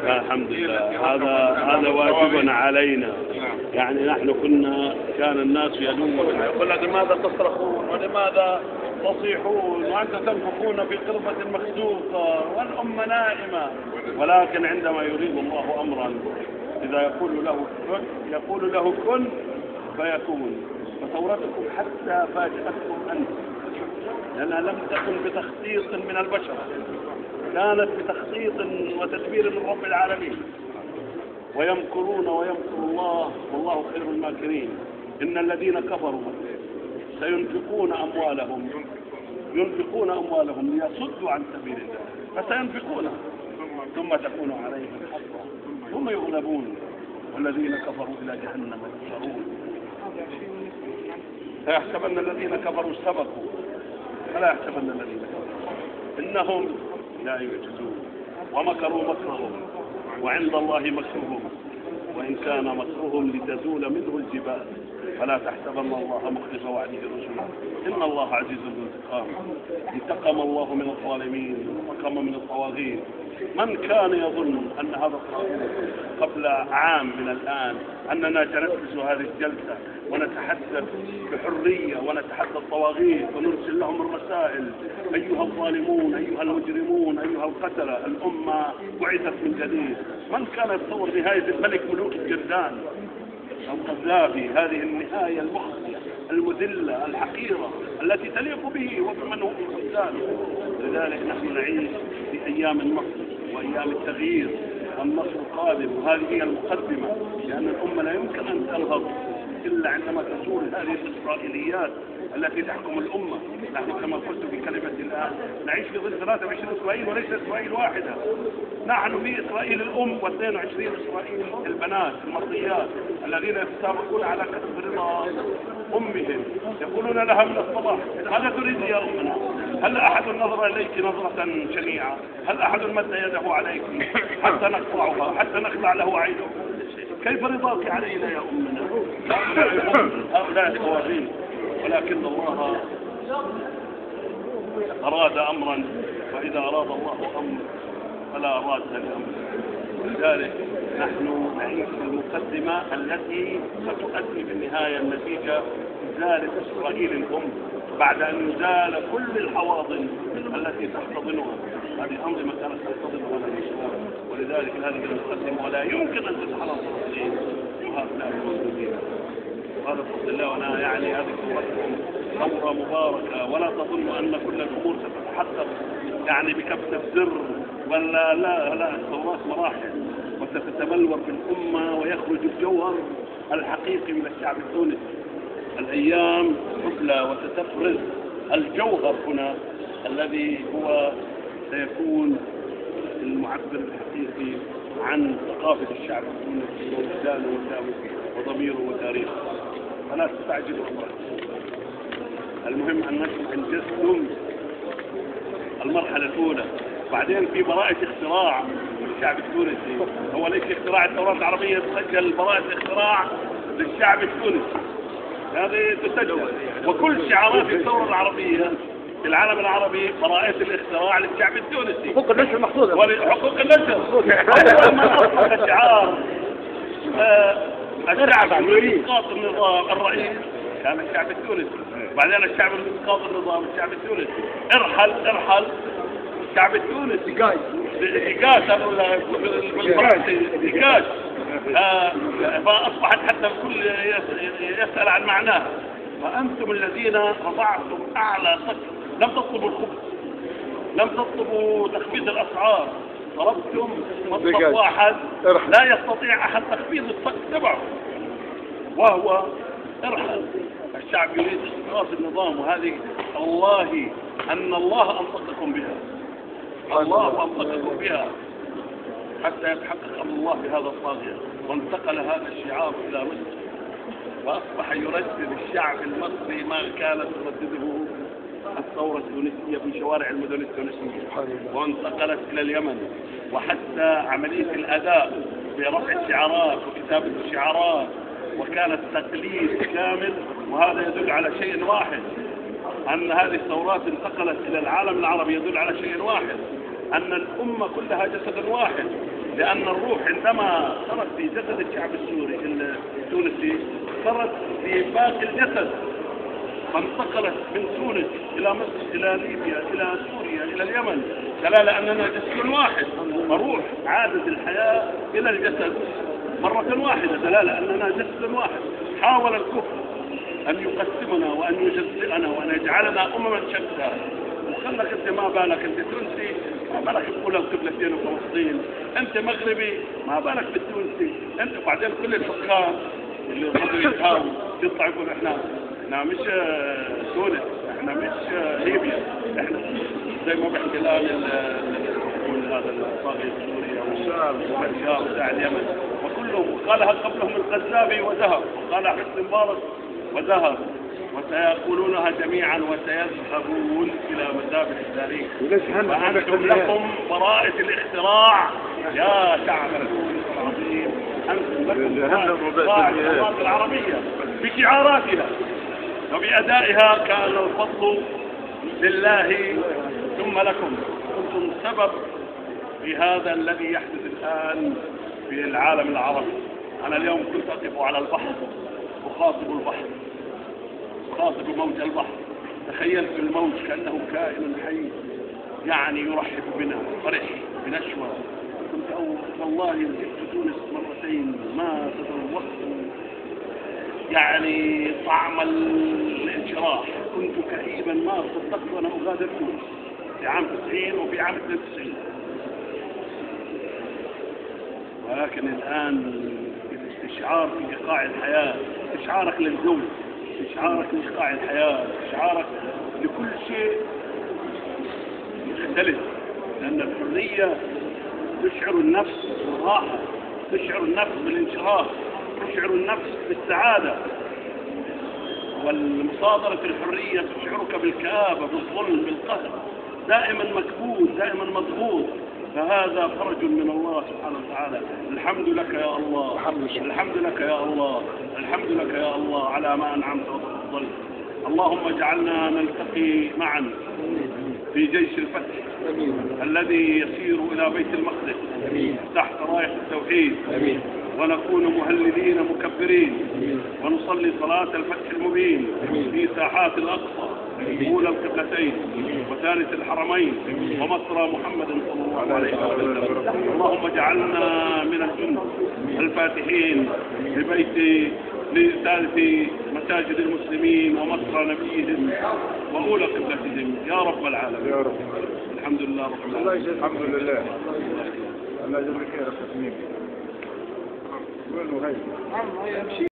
الحمد لله. هذا واجبنا علينا. يعني نحن كان الناس يلومون يقول لك لماذا تصرخون ولماذا تصيحون وأنت تنفخون في قربة مخزوقة والأمة نائمة، ولكن عندما يريد الله أمرا إذا يقول له كن فيكون. فثورتكم حتى فاجأتكم أنت، لأنها لم تكن بتخطيط من البشر، كانت بتخطيط وتدبير من رب العالمين. ويمكرون ويمكر الله والله خير الماكرين. إن الذين كفروا سينفقون أموالهم ليصدوا عن سبيل الله فسينفقونها ثم تكون عليهم حسرة ثم يغلبون والذين كفروا إلى جهنم يحشرون. فيحسبن الذين كفروا سبقوا فلا يحسبن الذين كفروا إنهم لا يعجزون. ومكروا مكرهم وعند الله مكرهم وإن كان مكرهم لتزول منه الجبال فلا تحسبن الله مخلف وعده رسله إن الله عزيز ذو انتقام. انتقم الله من الظالمين وانتقم من الطواغيت. من كان يظن أن هذا الطاغوت قبل عام من الآن أننا سنجلس هذه الجلسة ونتحدث بحرية ونتحدث الطواغيت ونرسل لهم الرسائل أيها الظالمون أيها المجرمون أيها القتلة، الأمة بعثت من جديد. من كان يتصور نهاية الملك ملوك الجردان القذافي، هذه النهاية المخزية المذلة الحقيرة التي تليق به وبمن هو من خزانه. لذلك نحن نعيش في أيام النصر وأيام التغيير. النصر قادم وهذه هي المقدمة، لأن الأمة لا يمكن أن تنهض إلا عندما تزول هذه الإسرائيليات التي تحكم الأمة. نحن كما قلت في كلمة الآن نعيش في ظل 23 إسرائيل وليس إسرائيل واحدة. نحن في إسرائيل الأم و22 إسرائيل البنات المرضيات الذين يتسابقون على كسب رضا أمهم. يقولون لها من الصباح ماذا تريد يا أمنا؟ هل أحد نظر إليك نظرة شنيعة؟ هل أحد مد يده عليك حتى نقطعها حتى نخلع له عينه؟ كيف رضاك علينا يا أمنا؟ هؤلاء طواغيت. ولكن الله أراد أمرا وإذا أراد الله أمر فلا أراد لأمر. لذلك نحن نعيش في المقدمة التي ستؤدي بالنهاية النتيجة إزالة إسرائيل الأم بعد أن يزال كل الحواضن التي تحتضنها. هذه أنظمة كانت تحتضنها الإسلام، ولذلك هذه المقدمة ولا يمكن أن تتحرك وهؤلاء المسلمين. هذا بفضل الله. وأنا يعني هذه ثورة مباركة، ولا تظن أن كل الأمور ستتحقق يعني بكبسة زر، ولا لا الثورات مراحل وستتبلور في الأمة ويخرج الجوهر الحقيقي من الشعب التونسي. الأيام تبلى وستفرز الجوهر هنا الذي هو سيكون المعبر الحقيقي عن ثقافة الشعب التونسي ووجدانه وضميره وتاريخه. فلا تستعجلوا الله. المهم أنكم أنجزتم المرحلة الأولى. بعدين في براءة اختراع للشعب التونسي. هو ليس اختراع الثورات العربية، تسجل براءة اختراع للشعب التونسي، هذه تسجل. وكل شعارات الثورة العربية في العالم العربي براءة الاختراع للشعب التونسي. حقوق النشر محفوظة. حقوق النشر. أول من أطلق شعار الشعب يريد إسقاط النظام الرئيس كان الشعب التونسي. بعدين الشعب يريد إسقاط النظام الشعب التونسي. ارحل الشعب التونسي. ديكاش بالفرنسي ديكاش. فأصبحت حتى الكل يسأل عن معناها. فأنتم الذين رفعتم أعلى سقف. لم تطلبوا الخبز، لم تطلبوا تخفيض الأسعار، طلبتم مطلب واحد لا يستطيع أحد تخفيض السقف تبعه وهو ارحل. الشعب يريد إسقاط النظام، وهذه والله أن الله أنطقكم بها، الله أنطقكم بها حتى يتحقق أمر الله بهذا الطاغية. وانتقل هذا الشعار إلى مصر وأصبح يردد الشعب المصري ما كانت تردده الثورة التونسية في شوارع المدن التونسية، وانتقلت إلى اليمن. وحتى عملية الأداء برفع الشعارات وكتابة الشعارات وكانت تقليد كامل. وهذا يدل على شيء واحد، أن هذه الثورات انتقلت إلى العالم العربي. يدل على شيء واحد، أن الأمة كلها جسد واحد لأن الروح عندما صارت في جسد الشعب السوري التونسي صارت في باقي الجسد، فانتقلت من تونس إلى مصر إلى ليبيا إلى سوريا إلى اليمن، دلالة أننا جسد واحد. الروح عادت الحياة إلى الجسد مرة واحدة، دلالة أننا جسد واحد. حاول الكفر أن يقسمنا وأن يجزئنا وأن يجعلنا أمما شتى. وخلك أنت ما بالك أنت تونسي، ما بالك بقول القبلتين وفلسطين، أنت مغربي ما بالك بالتونسي، أنت بعدين كل الحكام اللي بدوا يتهاووا يطلع يقول احنا مش تونس، احنا مش ليبيا، احنا زي ما بحكي الان هذا الطاغية السوري او الشام بتاع اليمن، وكلهم قالها قبلهم القذافي وذهب، وقالها حسني مبارك وذهب، وسيقولونها جميعا وسيذهبون الى مذابح التاريخ. وانتم لكم براءة الاختراع يا شعب تونس العظيم، انتم لكم براءة الاختراع العربية بشعاراتها وبأدائها. كان الفضل لله ثم لكم، كنتم سبب في هذا الذي يحدث الآن في العالم العربي. أنا اليوم كنت أقف على البحر أخاطب البحر، أخاطب موج البحر، تخيلت الموج كأنه كائن حي يعني يرحب بنا، فرح بنشوة. كنت والله جئت تونس مرتين ما تذوقت يعني طعم الانشراح، كنت كئيبا ما صدقت وانا اغادر تونس في عام 90 وفي عام 92. ولكن الان الاستشعار في ايقاع الحياه، استشعارك للزوج، استشعارك لايقاع الحياه، استشعارك لكل شيء يختلف، لان الحريه تشعر النفس بالراحه، تشعر النفس بالانشراح، تشعر النفس بالسعادة. والمصادرة الحرية تشعرك بالكآبة، بالظلم، بالقهر، دائما مكبوت، دائما مضغوط. فهذا فرج من الله سبحانه وتعالى. الحمد لك يا الله، الحمد لك يا الله، الحمد لك يا الله على ما أنعمت وتفضلت. اللهم اجعلنا نلتقي معا في جيش الفتح الذي يسير إلى بيت المقدس تحت راية التوحيد، ونكون مهللين مكبرين، ونصلي صلاة الفتح المبين في ساحات الأقصى، أولى القبلتين وثالث الحرمين ومصر محمد صلى الله عليه وسلم. اللهم اجعلنا من الجند الفاتحين لثالث مساجد المسلمين ومصر نبيهم وأولى قبلتهم يا رب العالمين. يا رب. الحمد لله رب العالمين. الحمد لله. الله يجزاك خير يا أخي.